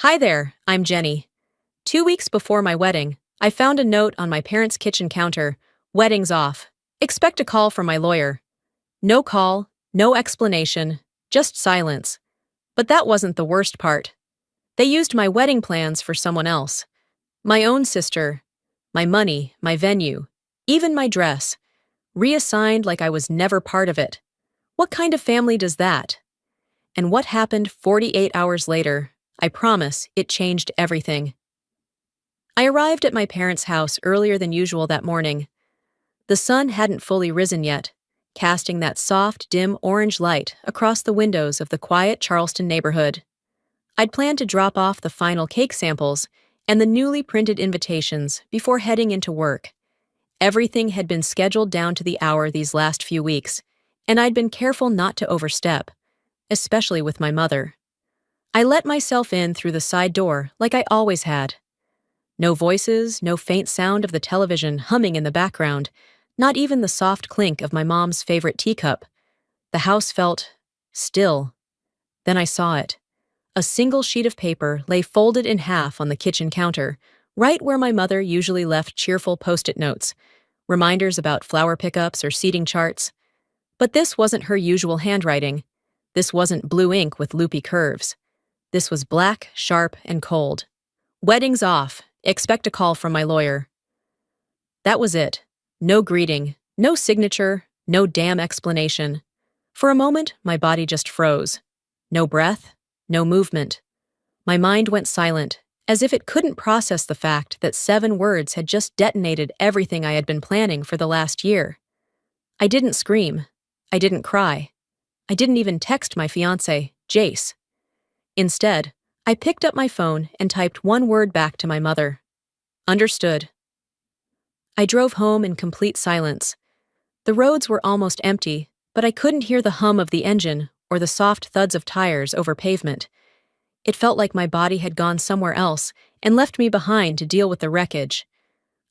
Hi there, I'm Jenny. 2 weeks before my wedding, I found a note on my parents' kitchen counter: wedding's off. Expect a call from my lawyer. No call, no explanation, just silence. But that wasn't the worst part. They used my wedding plans for someone else. My own sister. My money, my venue, even my dress. Reassigned like I was never part of it. What kind of family does that? And what happened 48 hours later? I promise it changed everything. I arrived at my parents' house earlier than usual that morning. The sun hadn't fully risen yet, casting that soft, dim orange light across the windows of the quiet Charleston neighborhood. I'd planned to drop off the final cake samples and the newly printed invitations before heading into work. Everything had been scheduled down to the hour these last few weeks, and I'd been careful not to overstep, especially with my mother. I let myself in through the side door like I always had. No voices, no faint sound of the television humming in the background, not even the soft clink of my mom's favorite teacup. The house felt still. Then I saw it. A single sheet of paper lay folded in half on the kitchen counter, right where my mother usually left cheerful post-it notes, reminders about flower pickups or seating charts. But this wasn't her usual handwriting. This wasn't blue ink with loopy curves. This was black, sharp, and cold. Wedding's off. Expect a call from my lawyer. That was it. No greeting, no signature, no damn explanation. For a moment, my body just froze. No breath, no movement. My mind went silent, as if it couldn't process the fact that 7 words had just detonated everything I had been planning for the last year. I didn't scream. I didn't cry. I didn't even text my fiancé, Jace. Instead, I picked up my phone and typed one word back to my mother. Understood. I drove home in complete silence. The roads were almost empty, but I couldn't hear the hum of the engine or the soft thuds of tires over pavement. It felt like my body had gone somewhere else and left me behind to deal with the wreckage.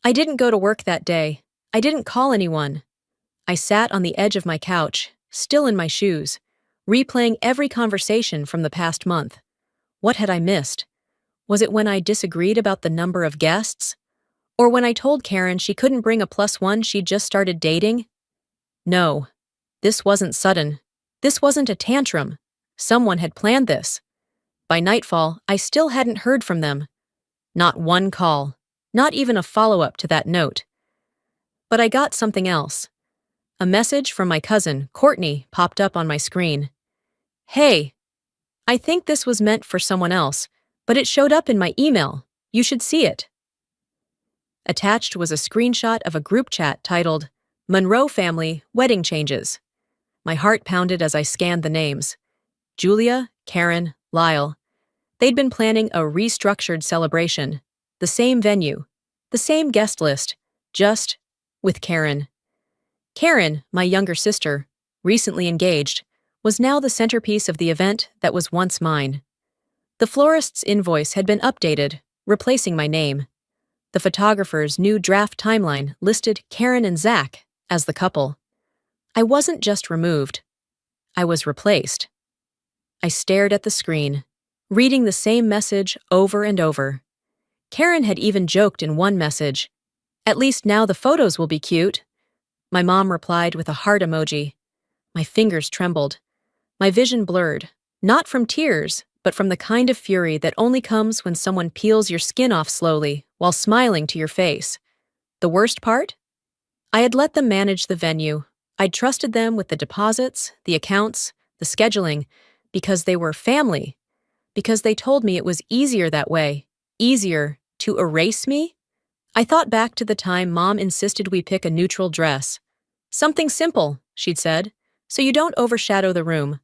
I didn't go to work that day. I didn't call anyone. I sat on the edge of my couch, still in my shoes, replaying every conversation from the past month. What had I missed? Was it when I disagreed about the number of guests? Or when I told Karen she couldn't bring a +1 she'd just started dating? No. This wasn't sudden. This wasn't a tantrum. Someone had planned this. By nightfall, I still hadn't heard from them. Not one call. Not even a follow-up to that note. But I got something else. A message from my cousin, Courtney, popped up on my screen. Hey, I think this was meant for someone else, but it showed up in my email. You should see it. Attached was a screenshot of a group chat titled, Monroe Family Wedding Changes. My heart pounded as I scanned the names. Julia, Karen, Lyle. They'd been planning a restructured celebration. The same venue. The same guest list. Just with Karen. Karen, my younger sister, recently engaged, was now the centerpiece of the event that was once mine. The florist's invoice had been updated, replacing my name. The photographer's new draft timeline listed Karen and Zach as the couple. I wasn't just removed. I was replaced. I stared at the screen, reading the same message over and over. Karen had even joked in one message, "At least now the photos will be cute." My mom replied with a heart emoji. My fingers trembled. My vision blurred, not from tears, but from the kind of fury that only comes when someone peels your skin off slowly while smiling to your face. The worst part? I had let them manage the venue. I'd trusted them with the deposits, the accounts, the scheduling, because they were family. Because they told me it was easier that way. Easier to erase me? I thought back to the time Mom insisted we pick a neutral dress. Something simple, she'd said, so you don't overshadow the room.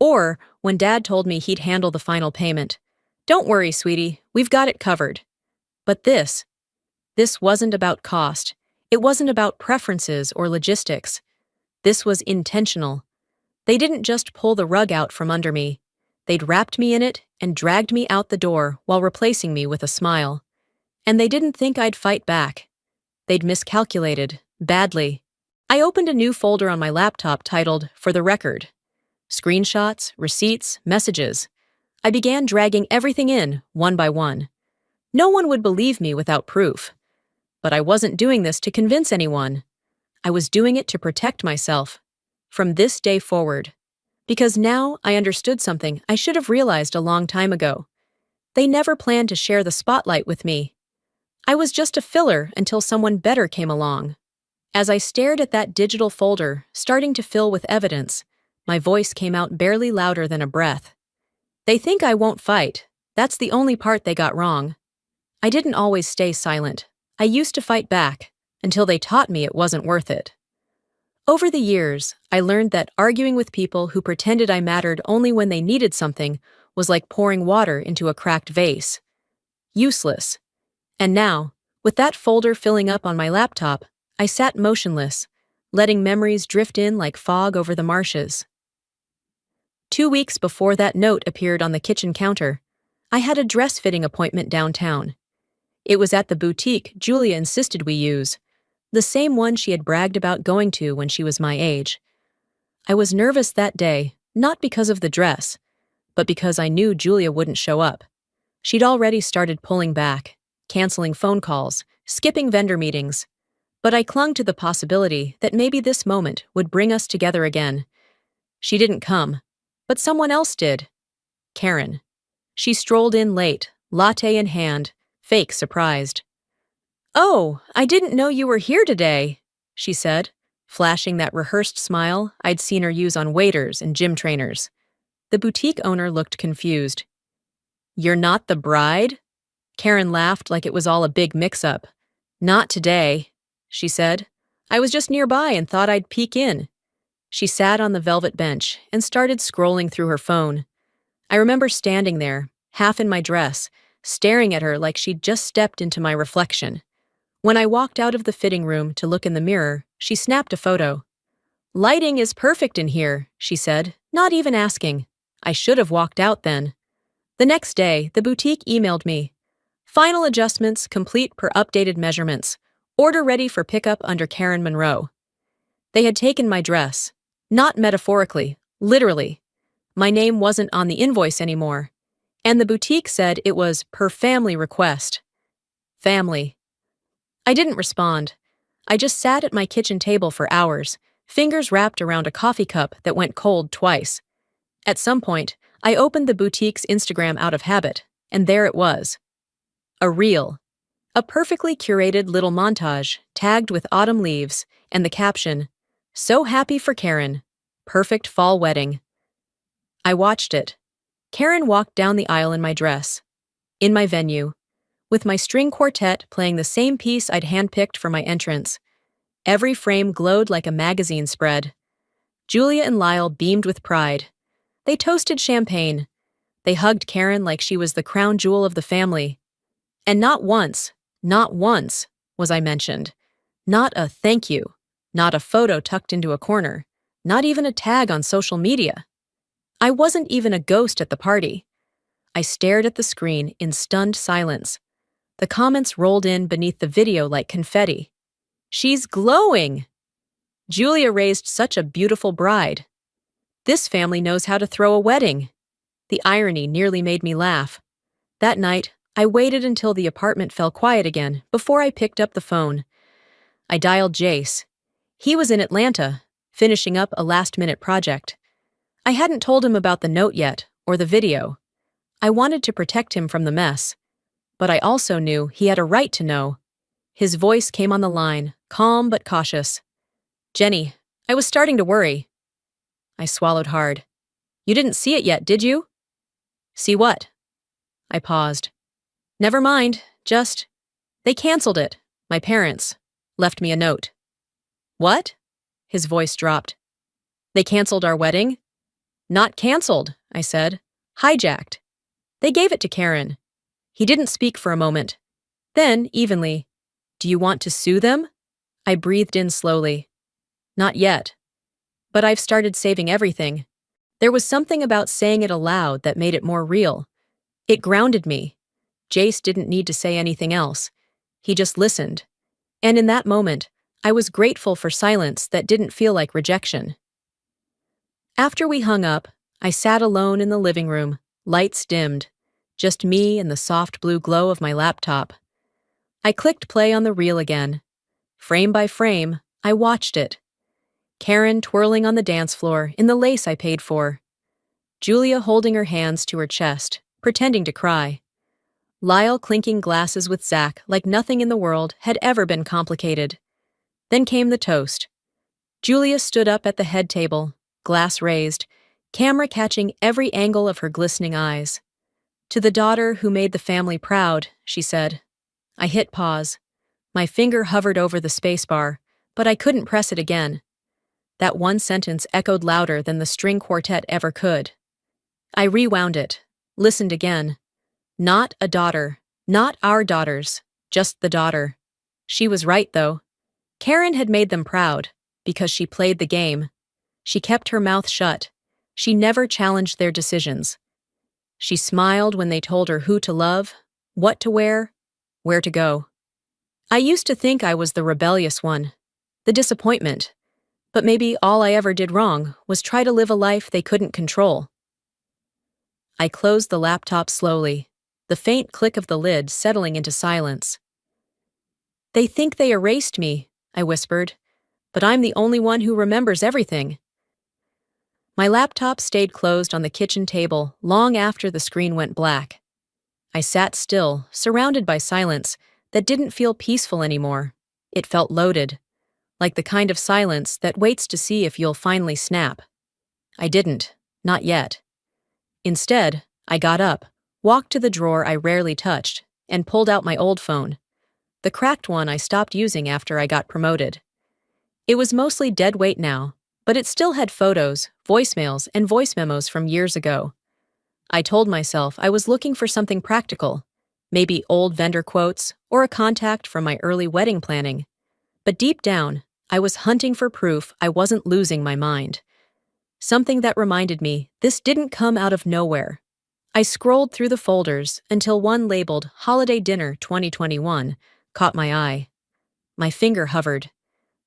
Or when Dad told me he'd handle the final payment. Don't worry, sweetie, we've got it covered. But this wasn't about cost. It wasn't about preferences or logistics. This was intentional. They didn't just pull the rug out from under me. They'd wrapped me in it and dragged me out the door while replacing me with a smile. And they didn't think I'd fight back. They'd miscalculated, badly. I opened a new folder on my laptop titled, For the Record. Screenshots, receipts, messages. I began dragging everything in, one by one. No one would believe me without proof. But I wasn't doing this to convince anyone. I was doing it to protect myself. From this day forward. Because now I understood something I should have realized a long time ago. They never planned to share the spotlight with me. I was just a filler until someone better came along. As I stared at that digital folder, starting to fill with evidence, my voice came out barely louder than a breath. They think I won't fight. That's the only part they got wrong. I didn't always stay silent. I used to fight back, until they taught me it wasn't worth it. Over the years, I learned that arguing with people who pretended I mattered only when they needed something was like pouring water into a cracked vase. Useless. And now, with that folder filling up on my laptop, I sat motionless, letting memories drift in like fog over the marshes. 2 weeks before that note appeared on the kitchen counter, I had a dress-fitting appointment downtown. It was at the boutique Julia insisted we use, the same one she had bragged about going to when she was my age. I was nervous that day, not because of the dress, but because I knew Julia wouldn't show up. She'd already started pulling back, canceling phone calls, skipping vendor meetings. But I clung to the possibility that maybe this moment would bring us together again. She didn't come, but someone else did. Karen. She strolled in late, latte in hand, fake surprised. "Oh, I didn't know you were here today," she said, flashing that rehearsed smile I'd seen her use on waiters and gym trainers. The boutique owner looked confused. "You're not the bride?" Karen laughed like it was all a big mix-up. "Not today," she said. "I was just nearby and thought I'd peek in." She sat on the velvet bench and started scrolling through her phone. I remember standing there, half in my dress, staring at her like she'd just stepped into my reflection. When I walked out of the fitting room to look in the mirror, she snapped a photo. "Lighting is perfect in here," she said, not even asking. I should have walked out then. The next day, the boutique emailed me. "Final adjustments complete per updated measurements. Order ready for pickup under Karen Monroe." They had taken my dress. Not metaphorically, literally. My name wasn't on the invoice anymore. And the boutique said it was per family request. Family. I didn't respond. I just sat at my kitchen table for hours, fingers wrapped around a coffee cup that went cold twice. At some point, I opened the boutique's Instagram out of habit, and there it was. A reel. A perfectly curated little montage, tagged with autumn leaves, and the caption, "So happy for Karen. Perfect fall wedding." I watched it. Karen walked down the aisle in my dress. In my venue. With my string quartet playing the same piece I'd handpicked for my entrance. Every frame glowed like a magazine spread. Julia and Lyle beamed with pride. They toasted champagne. They hugged Karen like she was the crown jewel of the family. And not once was I mentioned. Not a thank you. Not a photo tucked into a corner. Not even a tag on social media. I wasn't even a ghost at the party. I stared at the screen in stunned silence. The comments rolled in beneath the video like confetti. "She's glowing!" "Julia raised such a beautiful bride." "This family knows how to throw a wedding." The irony nearly made me laugh. That night, I waited until the apartment fell quiet again before I picked up the phone. I dialed Jace. He was in Atlanta, finishing up a last-minute project. I hadn't told him about the note yet, or the video. I wanted to protect him from the mess. But I also knew he had a right to know. His voice came on the line, calm but cautious. "Jenny, I was starting to worry." I swallowed hard. "You didn't see it yet, did you?" "See what?" I paused. "Never mind, just... They canceled it, my parents. Left me a note." "What?" His voice dropped. "They canceled our wedding?" "Not canceled," I said. "Hijacked. They gave it to Karen." He didn't speak for a moment. Then, evenly, "Do you want to sue them?" I breathed in slowly. "Not yet. But I've started saving everything." There was something about saying it aloud that made it more real. It grounded me. Jace didn't need to say anything else. He just listened. And in that moment, I was grateful for silence that didn't feel like rejection. After we hung up, I sat alone in the living room, Lights dimmed. Just me and the soft blue glow of my laptop. I clicked play on the reel again. Frame by frame, I watched it. Karen twirling on the dance floor in the lace I paid for. Julia holding her hands to her chest, pretending to cry. Lyle clinking glasses with Zach like nothing in the world had ever been complicated. Then came the toast. Julia stood up at the head table, glass raised, camera catching every angle of her glistening eyes. "To the daughter who made the family proud," she said. I hit pause. My finger hovered over the spacebar, but I couldn't press it again. That one sentence echoed louder than the string quartet ever could. I rewound it, listened again. Not a daughter, not our daughters, just the daughter. She was right, though. Karen had made them proud, because she played the game. She kept her mouth shut. She never challenged their decisions. She smiled when they told her who to love, what to wear, where to go. I used to think I was the rebellious one, the disappointment, but maybe all I ever did wrong was try to live a life they couldn't control. I closed the laptop slowly, the faint click of the lid settling into silence. "They think they erased me," I whispered, "but I'm the only one who remembers everything." My laptop stayed closed on the kitchen table long after the screen went black. I sat still, surrounded by silence that didn't feel peaceful anymore. It felt loaded, like the kind of silence that waits to see if you'll finally snap. I didn't, not yet. Instead, I got up, walked to the drawer I rarely touched, and pulled out my old phone, the cracked one I stopped using after I got promoted. It was mostly dead weight now, but it still had photos, voicemails, and voice memos from years ago. I told myself I was looking for something practical, maybe old vendor quotes or a contact from my early wedding planning. But deep down, I was hunting for proof I wasn't losing my mind. Something that reminded me this didn't come out of nowhere. I scrolled through the folders until one labeled Holiday Dinner 2021 caught my eye. My finger hovered.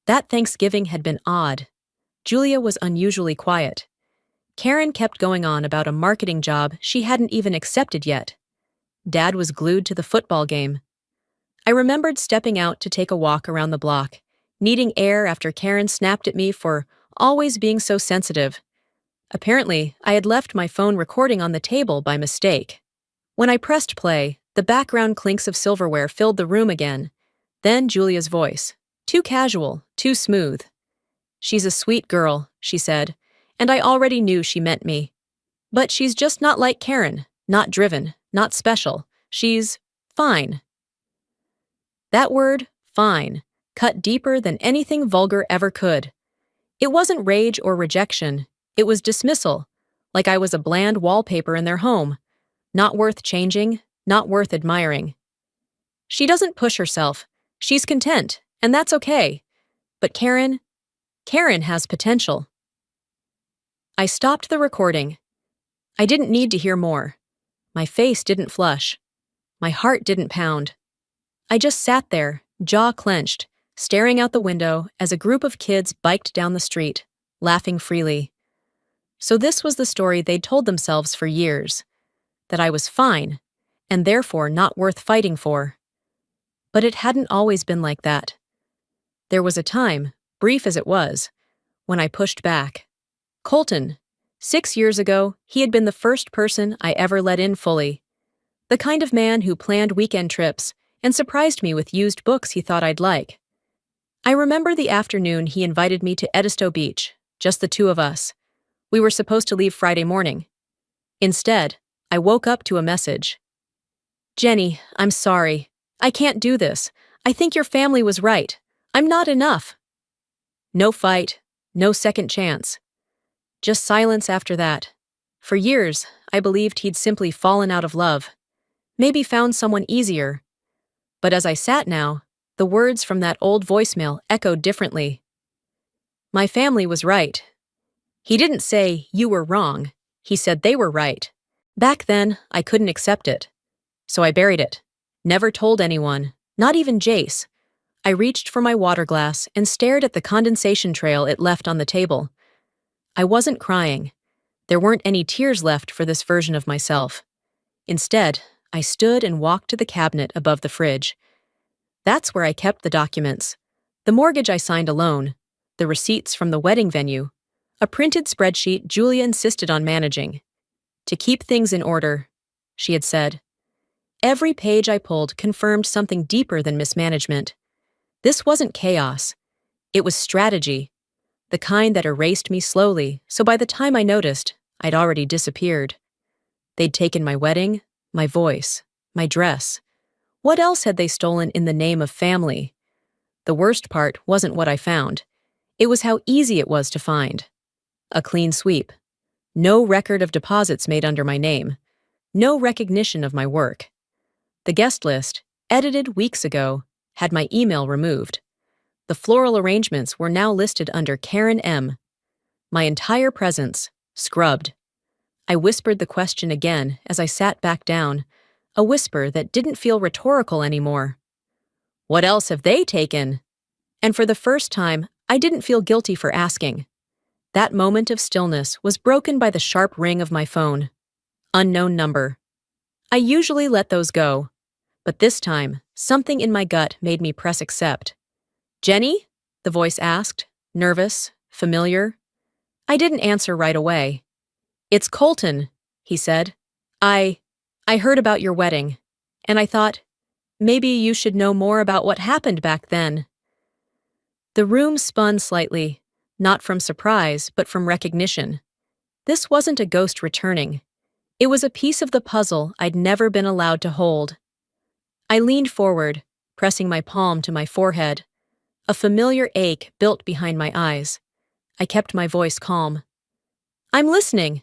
That Thanksgiving had been odd. Julia was unusually quiet. Karen kept going on about a marketing job she hadn't even accepted yet. Dad was glued to the football game. I remembered stepping out to take a walk around the block, needing air after Karen snapped at me for always being so sensitive. Apparently, I had left my phone recording on the table by mistake. When I pressed play, the background clinks of silverware filled the room again. Then Julia's voice. Too casual, too smooth. "She's a sweet girl," she said, and I already knew she meant me. "But she's just not like Karen, not driven, not special. She's fine." That word, fine, cut deeper than anything vulgar ever could. It wasn't rage or rejection. It was dismissal, like I was a bland wallpaper in their home. Not worth changing, not worth admiring. "She doesn't push herself. She's content, and that's okay. But Karen has potential." I stopped the recording. I didn't need to hear more. My face didn't flush. My heart didn't pound. I just sat there, jaw clenched, staring out the window as a group of kids biked down the street, laughing freely. So this was the story they'd told themselves for years, that I was fine, and therefore not worth fighting for. But it hadn't always been like that. There was a time, brief as it was, when I pushed back. Colton. 6 years ago, he had been the first person I ever let in fully. The kind of man who planned weekend trips and surprised me with used books he thought I'd like. I remember the afternoon he invited me to Edisto Beach, just the two of us. We were supposed to leave Friday morning. Instead, I woke up to a message. "Jenny, I'm sorry. I can't do this. I think your family was right. I'm not enough." No fight, no second chance. Just silence after that. For years, I believed he'd simply fallen out of love. Maybe found someone easier. But as I sat now, the words from that old voicemail echoed differently. My family was right. He didn't say, "You were wrong." He said they were right. Back then, I couldn't accept it. So I buried it. Never told anyone, not even Jace. I reached for my water glass and stared at the condensation trail it left on the table. I wasn't crying. There weren't any tears left for this version of myself. Instead, I stood and walked to the cabinet above the fridge. That's where I kept the documents. The mortgage I signed alone, the receipts from the wedding venue, a printed spreadsheet Julia insisted on managing. To keep things in order, she had said. Every page I pulled confirmed something deeper than mismanagement. This wasn't chaos. It was strategy, the kind that erased me slowly, so by the time I noticed, I'd already disappeared. They'd taken my wedding, my voice, my dress. What else had they stolen in the name of family? The worst part wasn't what I found. It was how easy it was to find. A clean sweep. No record of deposits made under my name. No recognition of my work. The guest list, edited weeks ago, had my email removed. The floral arrangements were now listed under Karen M. My entire presence, scrubbed. I whispered the question again as I sat back down, a whisper that didn't feel rhetorical anymore. What else have they taken? And for the first time, I didn't feel guilty for asking. That moment of stillness was broken by the sharp ring of my phone. Unknown number. I usually let those go, but this time, something in my gut made me press accept. Jenny? The voice asked, nervous, familiar. I didn't answer right away. It's Colton, he said. I heard about your wedding, and I thought, maybe you should know more about what happened back then. The room spun slightly, not from surprise, but from recognition. This wasn't a ghost returning. It was a piece of the puzzle I'd never been allowed to hold. I leaned forward, pressing my palm to my forehead. A familiar ache built behind my eyes. I kept my voice calm. I'm listening.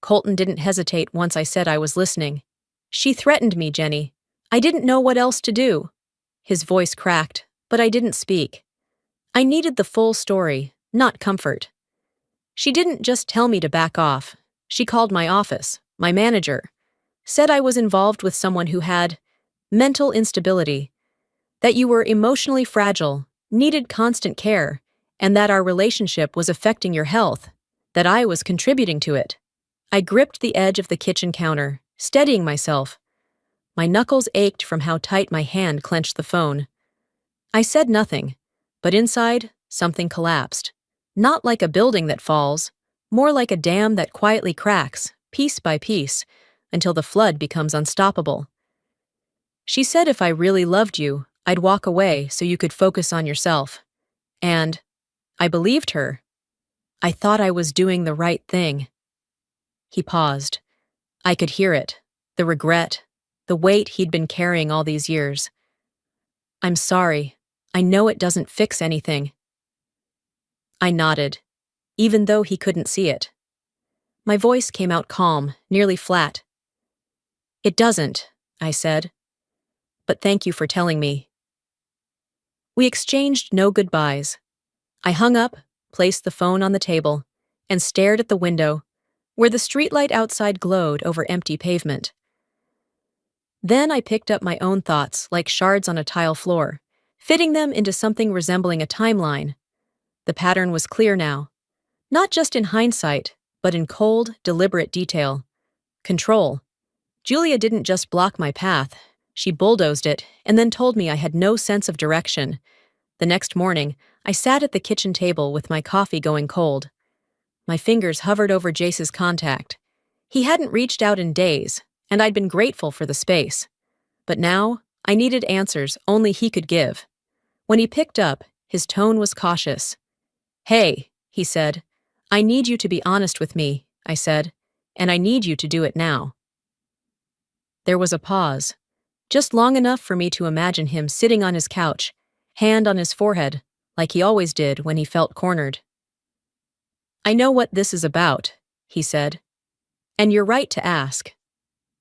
Colton didn't hesitate once I said I was listening. She threatened me, Jenny. I didn't know what else to do. His voice cracked, but I didn't speak. I needed the full story, not comfort. She didn't just tell me to back off. She called my office, my manager, said I was involved with someone who had mental instability, that you were emotionally fragile, needed constant care, and that our relationship was affecting your health, that I was contributing to it. I gripped the edge of the kitchen counter, steadying myself. My knuckles ached from how tight my hand clenched the phone. I said nothing, but inside, something collapsed. Not like a building that falls, more like a dam that quietly cracks, piece by piece, until the flood becomes unstoppable. She said if I really loved you, I'd walk away so you could focus on yourself. And I believed her. I thought I was doing the right thing. He paused. I could hear it, the regret, the weight he'd been carrying all these years. I'm sorry. I know it doesn't fix anything. I nodded, even though he couldn't see it. My voice came out calm, nearly flat. It doesn't, I said. But thank you for telling me. We exchanged no goodbyes. I hung up, placed the phone on the table, and stared at the window, where the streetlight outside glowed over empty pavement. Then I picked up my own thoughts like shards on a tile floor, fitting them into something resembling a timeline. The pattern was clear now, not just in hindsight, but in cold, deliberate detail. Control. Julia didn't just block my path, she bulldozed it and then told me I had no sense of direction. The next morning, I sat at the kitchen table with my coffee going cold. My fingers hovered over Jace's contact. He hadn't reached out in days, and I'd been grateful for the space. But now, I needed answers only he could give. When he picked up, his tone was cautious. Hey, he said. I need you to be honest with me, I said, and I need you to do it now. There was a pause, just long enough for me to imagine him sitting on his couch, hand on his forehead, like he always did when he felt cornered. I know what this is about, he said, and you're right to ask.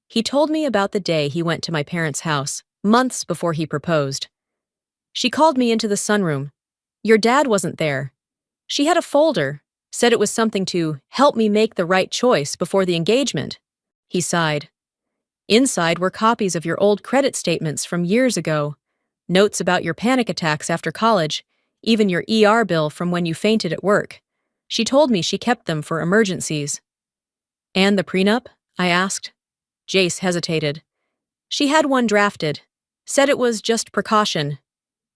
He told me about the day he went to my parents' house, months before he proposed. She called me into the sunroom. Your dad wasn't there. She had a folder, said it was something to help me make the right choice before the engagement. He sighed. Inside were copies of your old credit statements from years ago, notes about your panic attacks after college, even your ER bill from when you fainted at work. She told me she kept them for emergencies. And the prenup? I asked. Jace hesitated. She had one drafted. Said it was just precaution.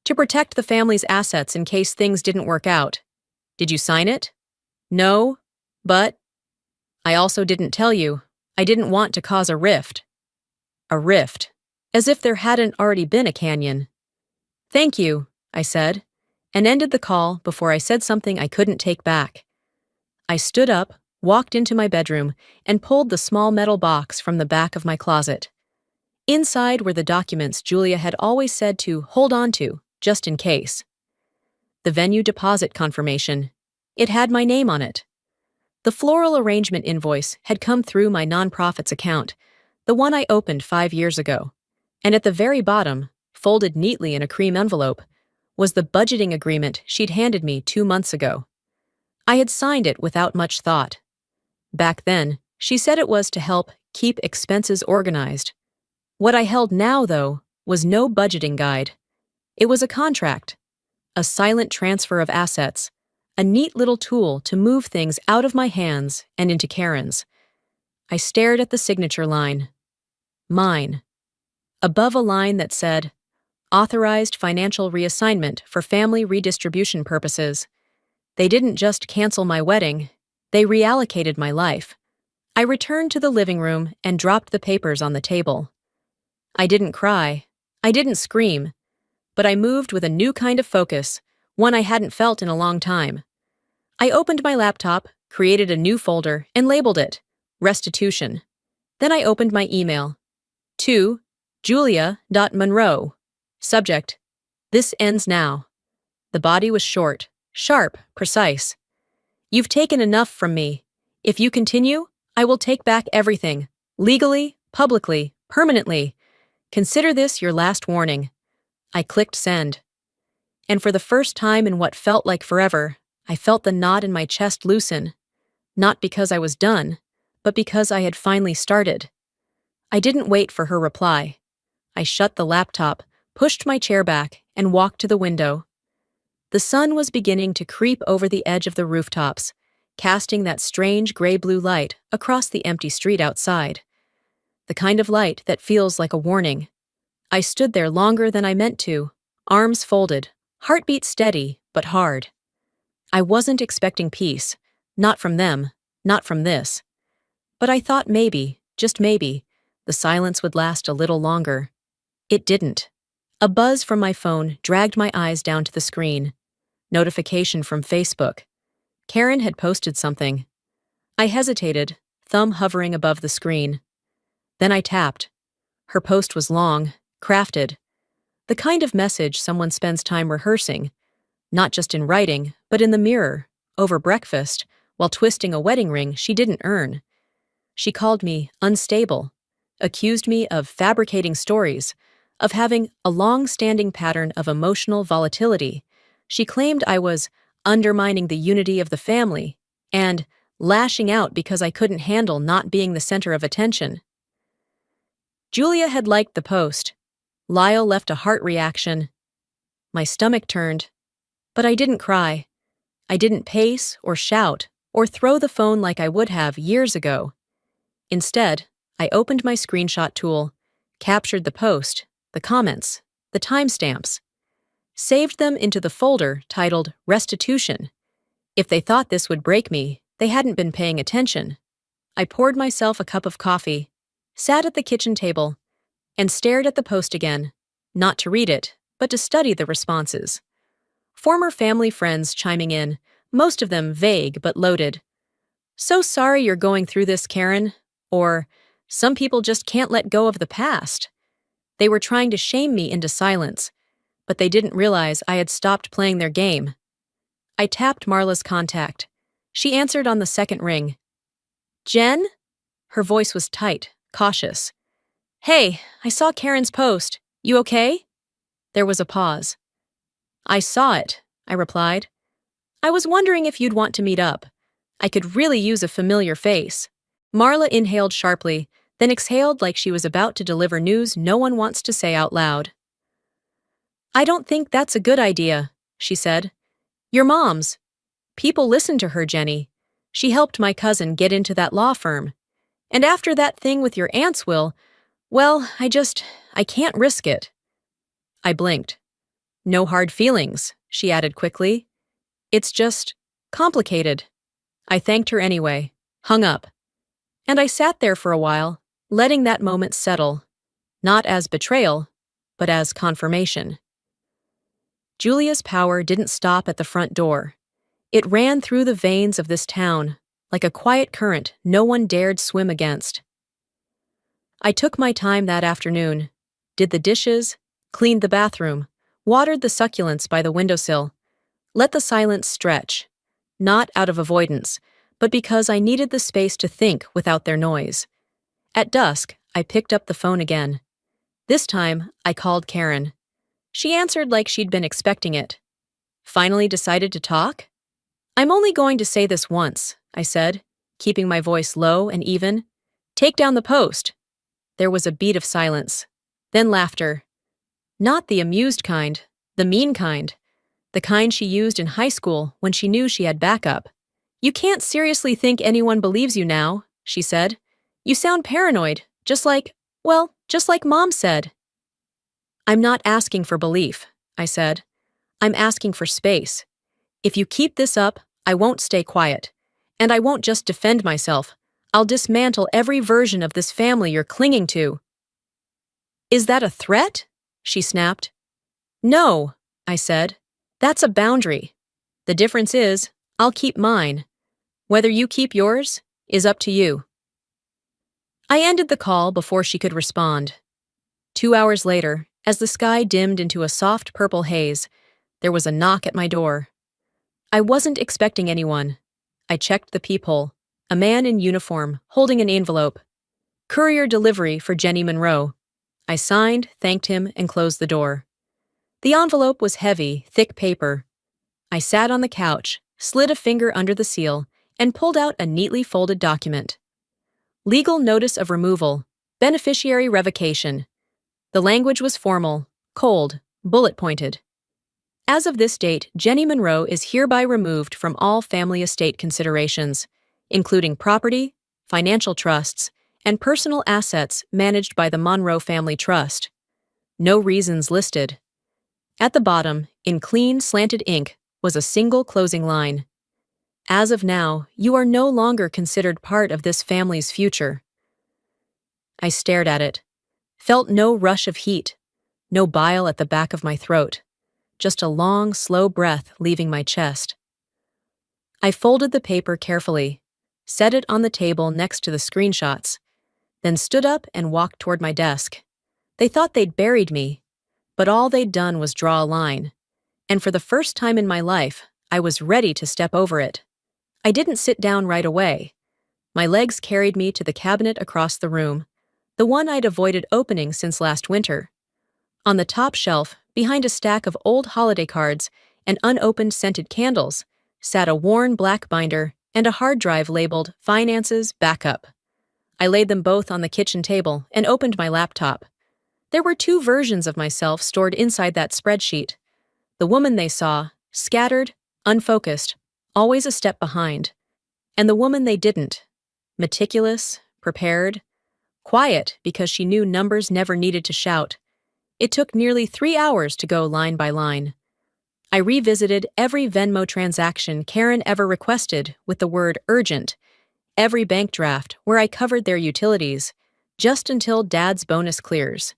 To protect the family's assets in case things didn't work out. Did you sign it? No, but I also didn't tell you. I didn't want to cause a rift. A rift. As if there hadn't already been a canyon. Thank you, I said, and ended the call before I said something I couldn't take back. I stood up, walked into my bedroom, and pulled the small metal box from the back of my closet. Inside were the documents Julia had always said to hold on to, just in case. The venue deposit confirmation. It had my name on it. The floral arrangement invoice had come through my nonprofit's account, the one I opened 5 years ago. And at the very bottom, folded neatly in a cream envelope, was the budgeting agreement she'd handed me 2 months ago. I had signed it without much thought. Back then, she said it was to help keep expenses organized. What I held now, though, was no budgeting guide. It was a contract, a silent transfer of assets, a neat little tool to move things out of my hands and into Karen's. I stared at the signature line. Mine. Above a line that said, Authorized financial reassignment for family redistribution purposes. They didn't just cancel my wedding, they reallocated my life. I returned to the living room and dropped the papers on the table. I didn't cry. I didn't scream. But I moved with a new kind of focus, one I hadn't felt in a long time. I opened my laptop, created a new folder, and labeled it Restitution. Then I opened my email. To Julia.Monroe. Subject: This ends now. The body was short, sharp, precise. You've taken enough from me. If you continue, I will take back everything. Legally, publicly, permanently. Consider this your last warning. I clicked send. And for the first time in what felt like forever, I felt the knot in my chest loosen. Not because I was done, but because I had finally started. I didn't wait for her reply. I shut the laptop, pushed my chair back, and walked to the window. The sun was beginning to creep over the edge of the rooftops, casting that strange gray-blue light across the empty street outside. The kind of light that feels like a warning. I stood there longer than I meant to, arms folded, heartbeat steady but hard. I wasn't expecting peace, not from them, not from this. But I thought maybe, just maybe, the silence would last a little longer. It didn't. A buzz from my phone dragged my eyes down to the screen. Notification from Facebook. Karen had posted something. I hesitated, thumb hovering above the screen. Then I tapped. Her post was long, crafted. The kind of message someone spends time rehearsing, not just in writing, but in the mirror, over breakfast, while twisting a wedding ring she didn't earn. She called me unstable, accused me of fabricating stories, of having a long-standing pattern of emotional volatility. She claimed I was undermining the unity of the family and lashing out because I couldn't handle not being the center of attention. Julia had liked the post. Lyle left a heart reaction. My stomach turned, but I didn't cry. I didn't pace or shout or throw the phone like I would have years ago. Instead, I opened my screenshot tool, captured the post, the comments, the timestamps, saved them into the folder titled Restitution. If they thought this would break me, they hadn't been paying attention. I poured myself a cup of coffee, sat at the kitchen table, and stared at the post again, not to read it, but to study the responses. Former family friends chiming in, most of them vague but loaded. So sorry you're going through this, Karen. Or, some people just can't let go of the past. They were trying to shame me into silence, but they didn't realize I had stopped playing their game. I tapped Marla's contact. She answered on the second ring. Jen? Her voice was tight, cautious. Hey, I saw Karen's post. You okay? There was a pause. I saw it, I replied. I was wondering if you'd want to meet up. I could really use a familiar face. Marla inhaled sharply, then exhaled like she was about to deliver news no one wants to say out loud. I don't think that's a good idea, she said. Your mom's. People listen to her, Jenny. She helped my cousin get into that law firm. And after that thing with your aunts, well, I can't risk it. I blinked. No hard feelings, she added quickly. It's just complicated. I thanked her anyway, hung up, and I sat there for a while, letting that moment settle, not as betrayal, but as confirmation. Julia's power didn't stop at the front door. It ran through the veins of this town, like a quiet current no one dared swim against. I took my time that afternoon, did the dishes, cleaned the bathroom, watered the succulents by the windowsill, let the silence stretch, not out of avoidance, but because I needed the space to think without their noise. At dusk, I picked up the phone again. This time, I called Karen. She answered like she'd been expecting it. Finally decided to talk? I'm only going to say this once, I said, keeping my voice low and even. Take down the post. There was a beat of silence, then laughter. Not the amused kind, the mean kind. The kind she used in high school when she knew she had backup. You can't seriously think anyone believes you now, she said. You sound paranoid, just like Mom said. I'm not asking for belief, I said. I'm asking for space. If you keep this up, I won't stay quiet. And I won't just defend myself. I'll dismantle every version of this family you're clinging to. Is that a threat? She snapped. No, I said. That's a boundary. The difference is, I'll keep mine. Whether you keep yours is up to you. I ended the call before she could respond. 2 hours later, as the sky dimmed into a soft purple haze, there was a knock at my door. I wasn't expecting anyone. I checked the peephole. A man in uniform, holding an envelope. Courier delivery for Jenny Monroe. I signed, thanked him, and closed the door. The envelope was heavy, thick paper. I sat on the couch, slid a finger under the seal, and pulled out a neatly folded document. Legal notice of removal. Beneficiary revocation. The language was formal, cold, bullet-pointed. As of this date, Jenny Monroe is hereby removed from all family estate considerations, including property, financial trusts, and personal assets managed by the Monroe Family Trust. No reasons listed. At the bottom, in clean, slanted ink, was a single closing line. As of now, you are no longer considered part of this family's future. I stared at it, felt no rush of heat, no bile at the back of my throat, just a long, slow breath leaving my chest. I folded the paper carefully, set it on the table next to the screenshots, then stood up and walked toward my desk. They thought they'd buried me, but all they'd done was draw a line, and for the first time in my life, I was ready to step over it. I didn't sit down right away. My legs carried me to the cabinet across the room, the one I'd avoided opening since last winter. On the top shelf, behind a stack of old holiday cards and unopened scented candles, sat a worn black binder and a hard drive labeled Finances Backup. I laid them both on the kitchen table and opened my laptop. There were 2 versions of myself stored inside that spreadsheet. The woman they saw, scattered, unfocused, always a step behind. And the woman they didn't, meticulous, prepared, quiet because she knew numbers never needed to shout. It took nearly 3 hours to go line by line. I revisited every Venmo transaction Karen ever requested with the word urgent, every bank draft where I covered their utilities, just until Dad's bonus clears,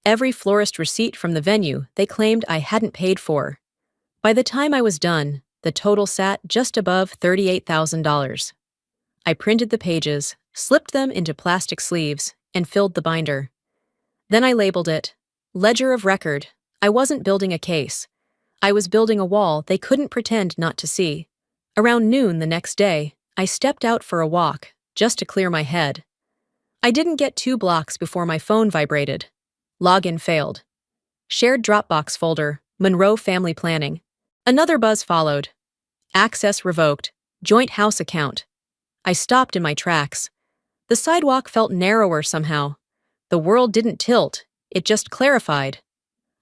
every florist receipt from the venue they claimed I hadn't paid for. By the time I was done, the total sat just above $38,000. I printed the pages, slipped them into plastic sleeves, and filled the binder. Then I labeled it Ledger of Record. I wasn't building a case. I was building a wall they couldn't pretend not to see. Around noon the next day, I stepped out for a walk, just to clear my head. I didn't get 2 blocks before my phone vibrated. Login failed. Shared Dropbox folder, Monroe Family Planning. Another buzz followed. Access revoked. Joint house account. I stopped in my tracks. The sidewalk felt narrower somehow. The world didn't tilt, it just clarified.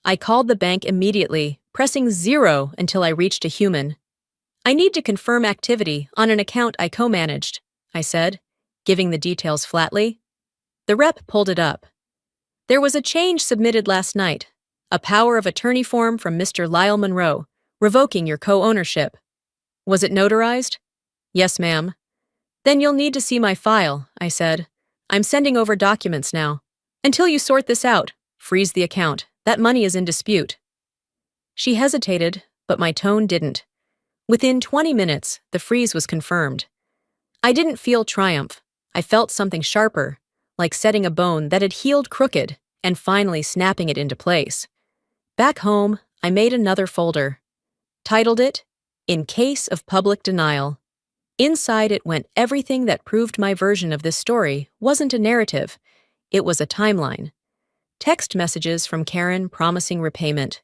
I called the bank immediately, pressing 0 until I reached a human. I need to confirm activity on an account I co-managed, I said. giving the details flatly. The rep pulled it up. There was a change submitted last night. A power of attorney form from Mr. Lyle Monroe, revoking your co-ownership. Was it notarized? Yes, ma'am. Then you'll need to see my file, I said. I'm sending over documents now. Until you sort this out, freeze the account. That money is in dispute. She hesitated, but my tone didn't. Within 20 minutes, the freeze was confirmed. I didn't feel triumph. I felt something sharper, like setting a bone that had healed crooked and finally snapping it into place. Back home, I made another folder. Titled it, In Case of Public Denial. Inside it went everything that proved my version of this story wasn't a narrative. It was a timeline. Text messages from Karen promising repayment.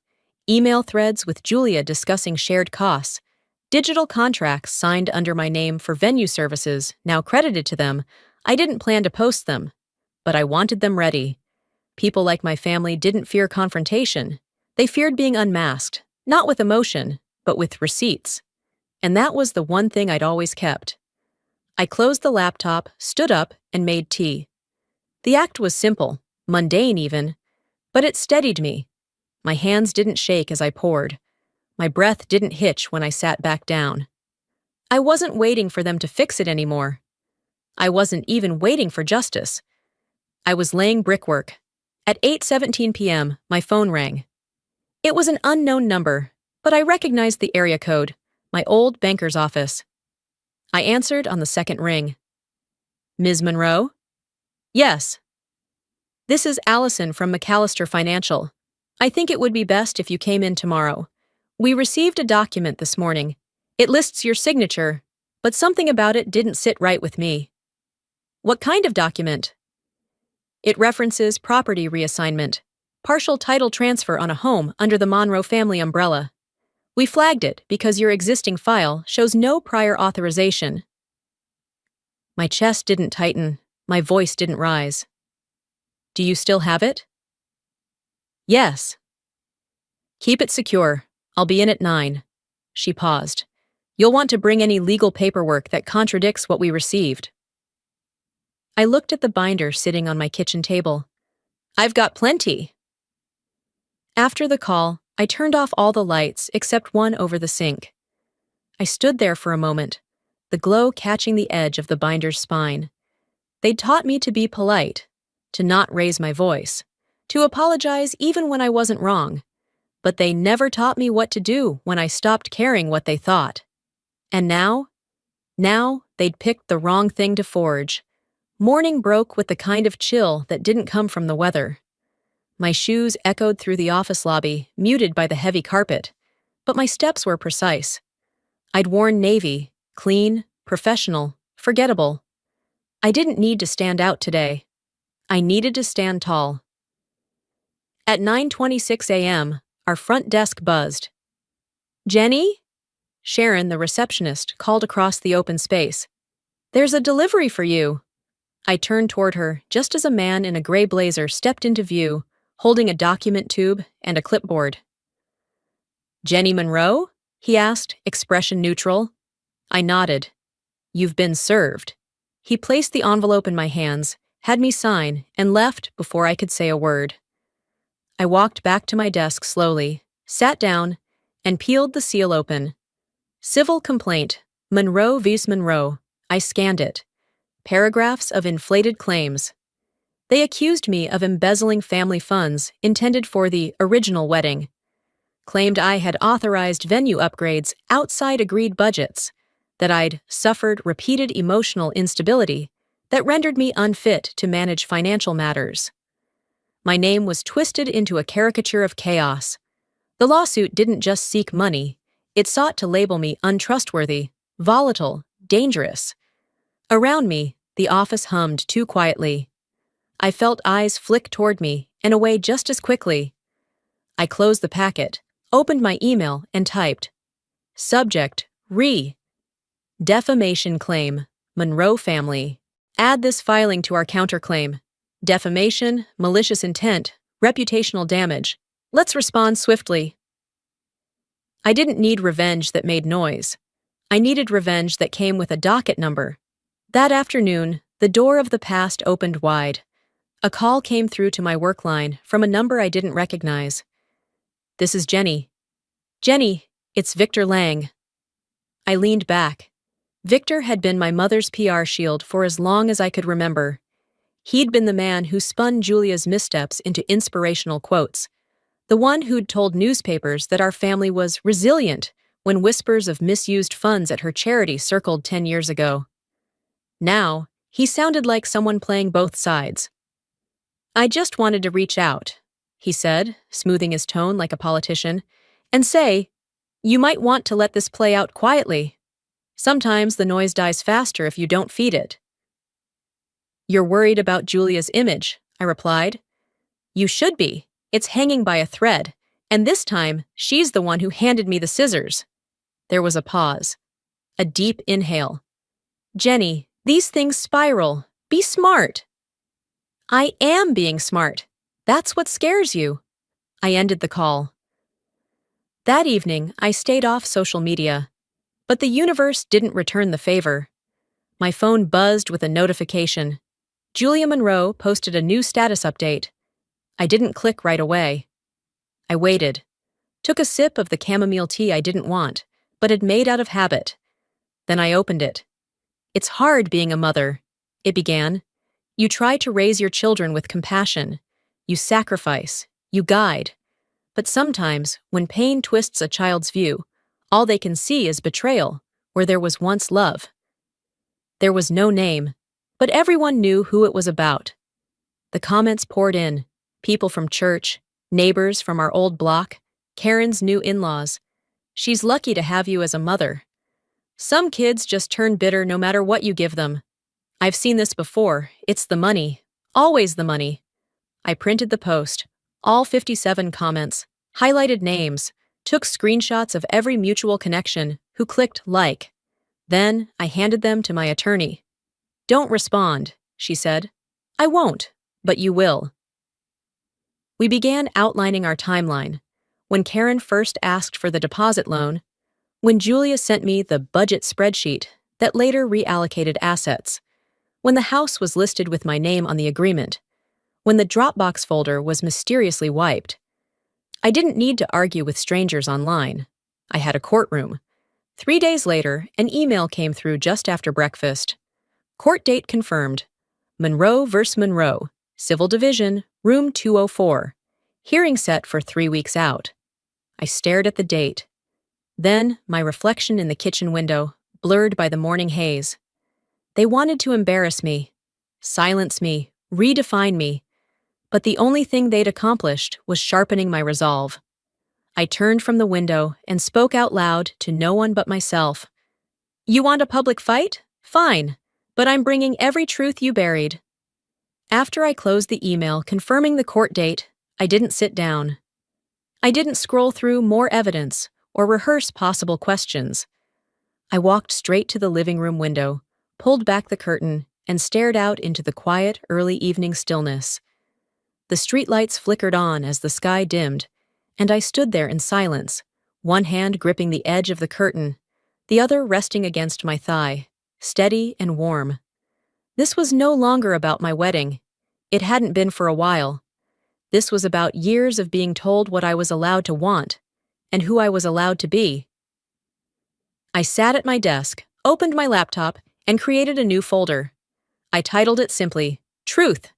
Email threads with Julia discussing shared costs. Digital contracts signed under my name for venue services, now credited to them. I didn't plan to post them, but I wanted them ready. People like my family didn't fear confrontation. They feared being unmasked, not with emotion, but with receipts. And that was the one thing I'd always kept. I closed the laptop, stood up, and made tea. The act was simple, mundane even, but it steadied me. My hands didn't shake as I poured. My breath didn't hitch when I sat back down. I wasn't waiting for them to fix it anymore. I wasn't even waiting for justice. I was laying brickwork. At 8:17 p.m., my phone rang. It was an unknown number, but I recognized the area code, my old banker's office. I answered on the second ring. Ms. Monroe? Yes. This is Allison from McAllister Financial. I think it would be best if you came in tomorrow. We received a document this morning. It lists your signature, but something about it didn't sit right with me. What kind of document? It references property reassignment, partial title transfer on a home under the Monroe family umbrella. We flagged it because your existing file shows no prior authorization. My chest didn't tighten, my voice didn't rise. Do you still have it? Yes. Keep it secure. I'll be in at 9. She paused. You'll want to bring any legal paperwork that contradicts what we received. I looked at the binder sitting on my kitchen table. I've got plenty. After the call, I turned off all the lights except one over the sink. I stood there for a moment, the glow catching the edge of the binder's spine. They'd taught me to be polite, to not raise my voice, to apologize even when I wasn't wrong. But they never taught me what to do when I stopped caring what they thought. And now they'd picked the wrong thing to forge. Morning broke with the kind of chill that didn't come from the weather. My shoes echoed through the office lobby, muted by the heavy carpet, but my steps were precise. I'd worn navy, clean, professional, forgettable. I didn't need to stand out today. I needed to stand tall. At 9:26 a.m., our front desk buzzed. Jenny? Sharon, the receptionist, called across the open space. There's a delivery for you. I turned toward her just as a man in a gray blazer stepped into view, holding a document tube and a clipboard. Jenny Monroe? He asked, expression neutral. I nodded. You've been served. He placed the envelope in my hands, had me sign, and left before I could say a word. I walked back to my desk slowly, sat down, and peeled the seal open. Civil complaint, Monroe vs. Monroe. I scanned it. Paragraphs of inflated claims. They accused me of embezzling family funds intended for the original wedding. Claimed I had authorized venue upgrades outside agreed budgets, that I'd suffered repeated emotional instability that rendered me unfit to manage financial matters. My name was twisted into a caricature of chaos. The lawsuit didn't just seek money, it sought to label me untrustworthy, volatile, dangerous. Around me, the office hummed too quietly. I felt eyes flick toward me and away just as quickly. I closed the packet, opened my email, and typed, Subject, Defamation claim, Monroe family. Add this filing to our counterclaim. Defamation, malicious intent, reputational damage. Let's respond swiftly. I didn't need revenge that made noise. I needed revenge that came with a docket number. That afternoon, The door of the past opened wide. A call came through to my work line from a number I didn't recognize. "This is Jenny." "Jenny, it's Victor Lang." I leaned back. Victor had been my mother's PR shield for as long as I could remember. He'd been the man who spun Julia's missteps into inspirational quotes, the one who'd told newspapers that our family was resilient when whispers of misused funds at her charity circled 10 years ago. Now, he sounded like someone playing both sides. "I just wanted to reach out," he said, smoothing his tone like a politician, "and say, you might want to let this play out quietly. Sometimes the noise dies faster if you don't feed it." "You're worried about Julia's image," I replied. "You should be. It's hanging by a thread, and this time, she's the one who handed me the scissors." There was a pause. A deep inhale. "Jenny, these things spiral. Be smart." "I am being smart. That's what scares you." I ended the call. That evening, I stayed off social media. But the universe didn't return the favor. My phone buzzed with a notification. Julia Monroe posted a new status update. I didn't click right away. I waited. Took a sip of the chamomile tea I didn't want, but had made out of habit. Then I opened it. "It's hard being a mother," it began. "You try to raise your children with compassion. You sacrifice. You guide. But sometimes, when pain twists a child's view, all they can see is betrayal, where there was once love." There was no name, but everyone knew who it was about. The comments poured in. People from church, neighbors from our old block, Karen's new in-laws. "She's lucky to have you as a mother." "Some kids just turn bitter no matter what you give them." "I've seen this before. It's the money. Always the money." I printed the post. All 57 comments. Highlighted names. Took screenshots of every mutual connection who clicked like. Then I handed them to my attorney. "Don't respond," she said. "I won't, but you will." We began outlining our timeline. When Karen first asked for the deposit loan, when Julia sent me the budget spreadsheet that later reallocated assets, when the house was listed with my name on the agreement, when the Dropbox folder was mysteriously wiped. I didn't need to argue with strangers online. I had a courtroom. 3 days later, an email came through just after breakfast. Court date confirmed. Monroe vs. Monroe, Civil Division, Room 204. Hearing set for 3 weeks out. I stared at the date. Then, my reflection in the kitchen window, blurred by the morning haze. They wanted to embarrass me, silence me, redefine me. But the only thing they'd accomplished was sharpening my resolve. I turned from the window and spoke out loud to no one but myself. "You want a public fight? Fine, but I'm bringing every truth you buried." After I closed the email confirming the court date, I didn't sit down. I didn't scroll through more evidence or rehearse possible questions. I walked straight to the living room window, pulled back the curtain, and stared out into the quiet, early evening stillness. The streetlights flickered on as the sky dimmed, and I stood there in silence, one hand gripping the edge of the curtain, the other resting against my thigh, steady and warm. This was no longer about my wedding. It hadn't been for a while. This was about years of being told what I was allowed to want, and who I was allowed to be. I sat at my desk, opened my laptop, and created a new folder. I titled it simply, Truth.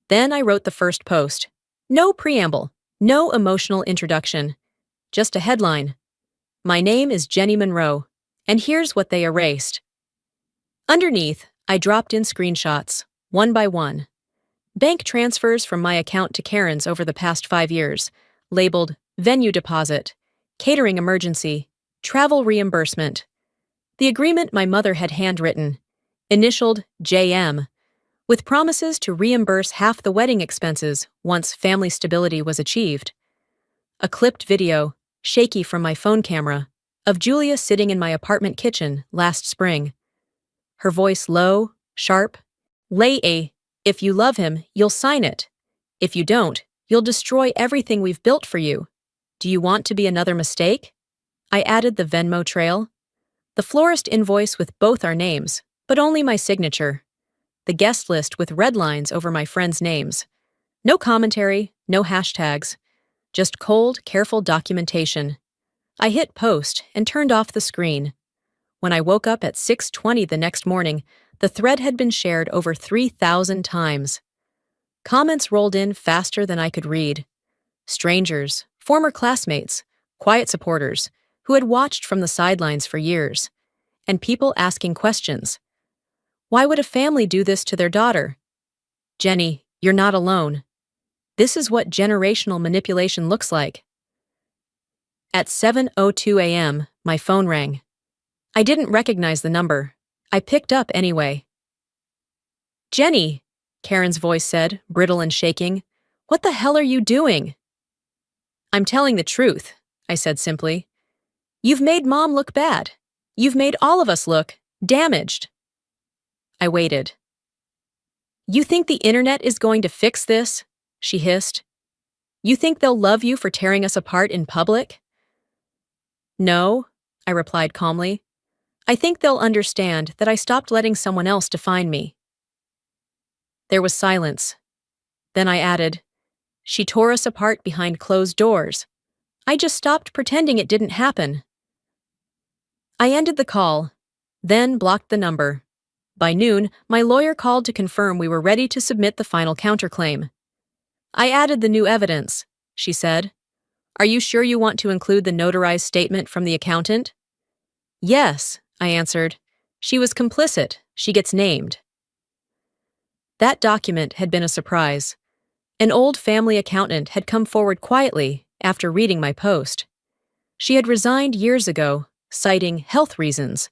Then I wrote the first post. No preamble, no emotional introduction, just a headline. My name is Jenny Monroe, and here's what they erased. Underneath, I dropped in screenshots, one by one. Bank transfers from my account to Karen's over the past 5 years, labeled venue deposit, catering emergency, travel reimbursement. The agreement my mother had handwritten, initialed JM, with promises to reimburse half the wedding expenses once family stability was achieved. A clipped video, shaky from my phone camera, of Julia sitting in my apartment kitchen last spring. Her voice low, sharp. If you love him, you'll sign it. If you don't, you'll destroy everything we've built for you. Do you want to be another mistake? I added the Venmo trail. The florist invoice with both our names, but only my signature. the guest list with red lines over my friends' names. No commentary, no hashtags, just cold, careful documentation. I hit post and turned off the screen. When I woke up at 6:20 the next morning, the thread had been shared over 3,000 times. Comments rolled in faster than I could read. Strangers, former classmates, quiet supporters, who had watched from the sidelines for years, and people asking questions. Why would a family do this to their daughter? Jenny, you're not alone. This is what generational manipulation looks like. At 7:02 a.m., my phone rang. I didn't recognize the number. I picked up anyway. Jenny, Karen's voice said, brittle and shaking. What the hell are you doing? I'm telling the truth, I said simply. You've made Mom look bad. You've made all of us look damaged. I waited. You think the internet is going to fix this? She hissed. You think they'll love you for tearing us apart in public? No, I replied calmly. I think they'll understand that I stopped letting someone else define me. There was silence. Then I added, she tore us apart behind closed doors. I just stopped pretending it didn't happen. I ended the call, then blocked the number. By noon, my lawyer called to confirm we were ready to submit the final counterclaim. I added the new evidence, she said. Are you sure you want to include the notarized statement from the accountant? Yes, I answered. She was complicit. She gets named. That document had been a surprise. An old family accountant had come forward quietly after reading my post. She had resigned years ago, citing health reasons.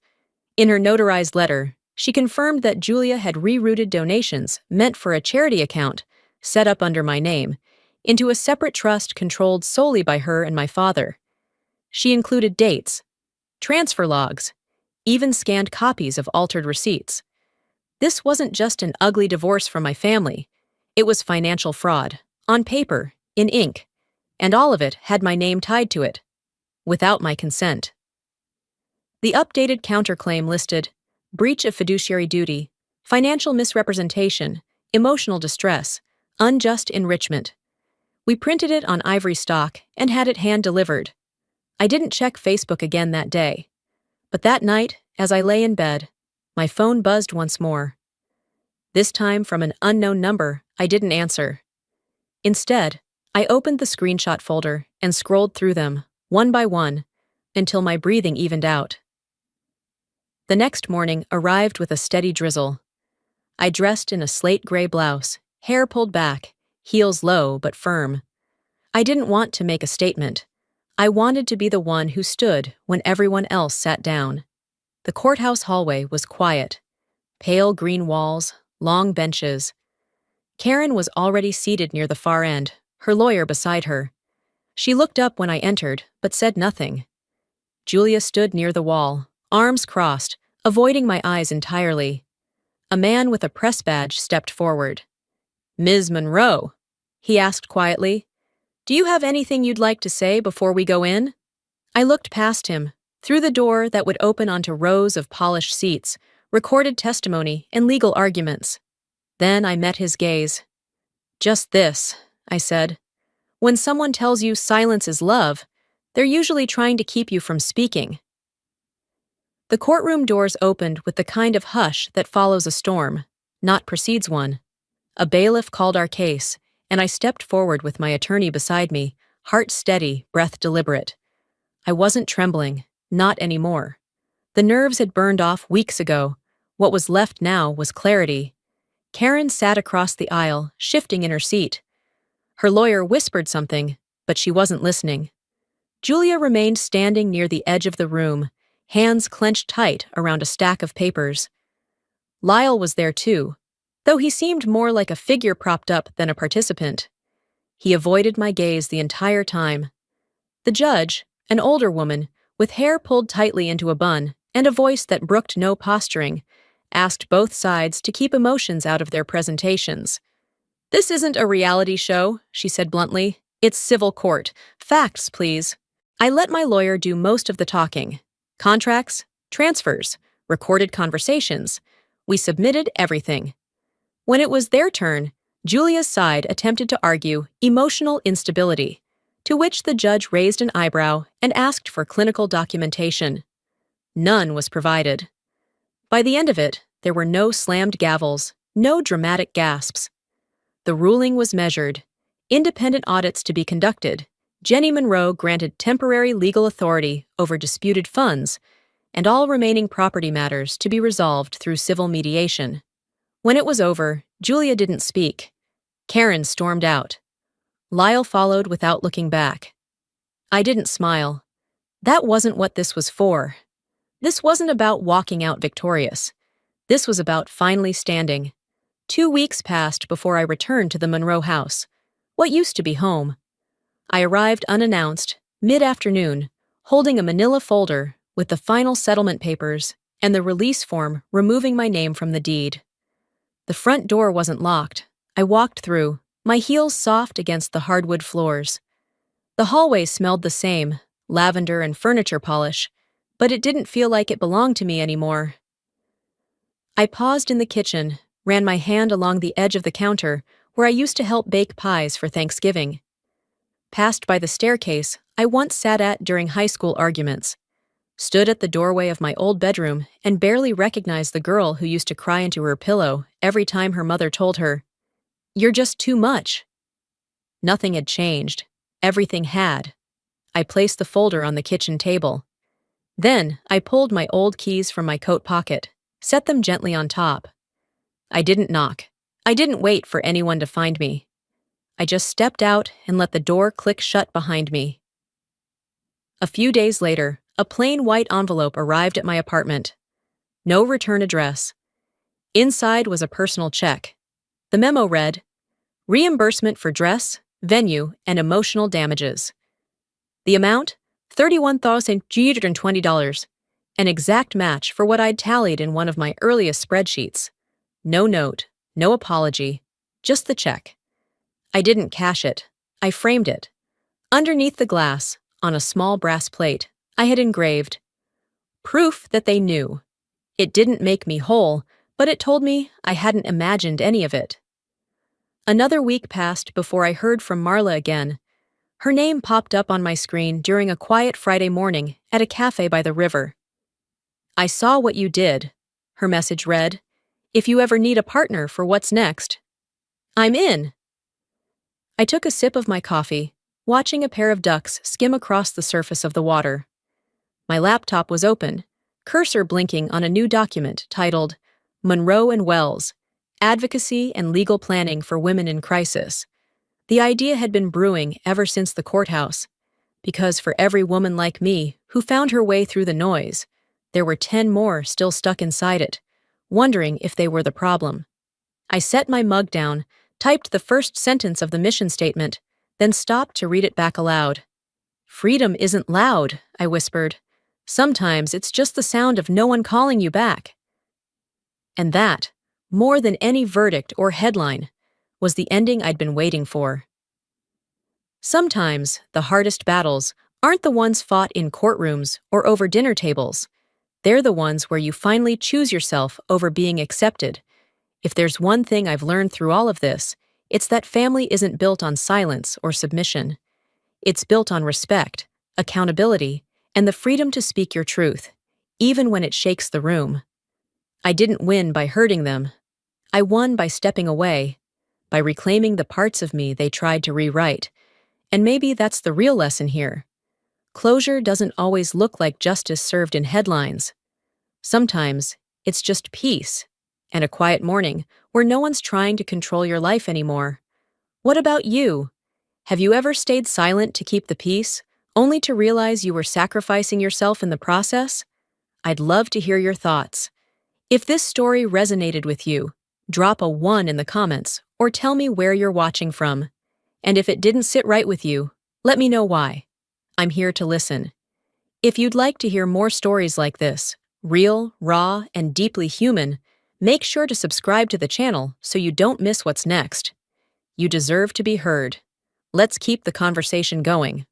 In her notarized letter, she confirmed that Julia had rerouted donations meant for a charity account, set up under my name, into a separate trust controlled solely by her and my father. She included dates, transfer logs, even scanned copies of altered receipts. This wasn't just an ugly divorce from my family. It was financial fraud, on paper, in ink, and all of it had my name tied to it, without my consent. The updated counterclaim listed breach of fiduciary duty, financial misrepresentation, emotional distress, unjust enrichment. We printed it on ivory stock and had it hand-delivered. I didn't check Facebook again that day. But that night, as I lay in bed, my phone buzzed once more. This time from an unknown number I didn't answer. Instead, I opened the screenshot folder and scrolled through them, one by one, until my breathing evened out. The next morning arrived with a steady drizzle. I dressed in a slate gray blouse, hair pulled back, heels low but firm. I didn't want to make a statement. I wanted to be the one who stood when everyone else sat down. The courthouse hallway was quiet. Pale green walls, long benches. Karen was already seated near the far end, her lawyer beside her. She looked up when I entered, but said nothing. Julia stood near the wall, arms crossed, avoiding my eyes entirely. A man with a press badge stepped forward. Ms. Monroe, he asked quietly, do you have anything you'd like to say before we go in? I looked past him, through the door that would open onto rows of polished seats, recorded testimony, and legal arguments. Then I met his gaze. Just this, I said. When someone tells you silence is love, they're usually trying to keep you from speaking. The courtroom doors opened with the kind of hush that follows a storm, not precedes one. A bailiff called our case, and I stepped forward with my attorney beside me, heart steady, breath deliberate. I wasn't trembling, not anymore. The nerves had burned off weeks ago. What was left now was clarity. Karen sat across the aisle, shifting in her seat. Her lawyer whispered something, but she wasn't listening. Julia remained standing near the edge of the room, hands clenched tight around a stack of papers. Lyle was there too, though he seemed more like a figure propped up than a participant. He avoided my gaze the entire time. The judge, an older woman, with hair pulled tightly into a bun and a voice that brooked no posturing, asked both sides to keep emotions out of their presentations. This isn't a reality show, she said bluntly. It's civil court. Facts, please. I let my lawyer do most of the talking. Contracts, transfers, recorded conversations. We submitted everything. When it was their turn, Julia's side attempted to argue emotional instability, to which the judge raised an eyebrow and asked for clinical documentation. None was provided. By the end of it, there were no slammed gavels, no dramatic gasps. The ruling was measured. Independent audits to be conducted. Jenny Monroe granted temporary legal authority over disputed funds, and all remaining property matters to be resolved through civil mediation. When it was over, Julia didn't speak. Karen stormed out. Lyle followed without looking back. I didn't smile. That wasn't what this was for. This wasn't about walking out victorious. This was about finally standing. 2 weeks passed before I returned to the Monroe house, what used to be home. I arrived unannounced, mid-afternoon, holding a manila folder with the final settlement papers and the release form removing my name from the deed. The front door wasn't locked. I walked through, my heels soft against the hardwood floors. The hallway smelled the same, lavender and furniture polish, but it didn't feel like it belonged to me anymore. I paused in the kitchen, ran my hand along the edge of the counter where I used to help bake pies for Thanksgiving. Passed by the staircase I once sat at during high school arguments. Stood at the doorway of my old bedroom and barely recognized the girl who used to cry into her pillow every time her mother told her, "You're just too much." Nothing had changed. Everything had. I placed the folder on the kitchen table. Then I pulled my old keys from my coat pocket, set them gently on top. I didn't knock. I didn't wait for anyone to find me. I just stepped out and let the door click shut behind me. A few days later, a plain white envelope arrived at my apartment. No return address. Inside was a personal check. The memo read, "Reimbursement for dress, venue, and emotional damages." The amount? $31,320, an exact match for what I'd tallied in one of my earliest spreadsheets. No note, no apology, just the check. I didn't cash it. I framed it. Underneath the glass, on a small brass plate, I had engraved, "Proof that they knew." It didn't make me whole, but it told me I hadn't imagined any of it. Another week passed before I heard from Marla again. Her name popped up on my screen during a quiet Friday morning at a cafe by the river. "I saw what you did," her message read. "If you ever need a partner for what's next, I'm in." I took a sip of my coffee, watching a pair of ducks skim across the surface of the water. My laptop was open, cursor blinking on a new document titled Monroe and Wells, Advocacy and Legal Planning for Women in Crisis. The idea had been brewing ever since the courthouse, because for every woman like me who found her way through the noise, there were 10 more still stuck inside it, wondering if they were the problem. I set my mug down, typed the first sentence of the mission statement, then stopped to read it back aloud. "Freedom isn't loud," I whispered. "Sometimes it's just the sound of no one calling you back." And that, more than any verdict or headline, was the ending I'd been waiting for. Sometimes the hardest battles aren't the ones fought in courtrooms or over dinner tables. They're the ones where you finally choose yourself over being accepted. If there's one thing I've learned through all of this, it's that family isn't built on silence or submission. It's built on respect, accountability, and the freedom to speak your truth, even when it shakes the room. I didn't win by hurting them. I won by stepping away, by reclaiming the parts of me they tried to rewrite. And maybe that's the real lesson here. Closure doesn't always look like justice served in headlines. Sometimes it's just peace, and a quiet morning where no one's trying to control your life anymore. What about you? Have you ever stayed silent to keep the peace, only to realize you were sacrificing yourself in the process? I'd love to hear your thoughts. If this story resonated with you, drop a 1 in the comments or tell me where you're watching from. And if it didn't sit right with you, let me know why. I'm here to listen. If you'd like to hear more stories like this, real, raw, and deeply human, make sure to subscribe to the channel so you don't miss what's next. You deserve to be heard. Let's keep the conversation going.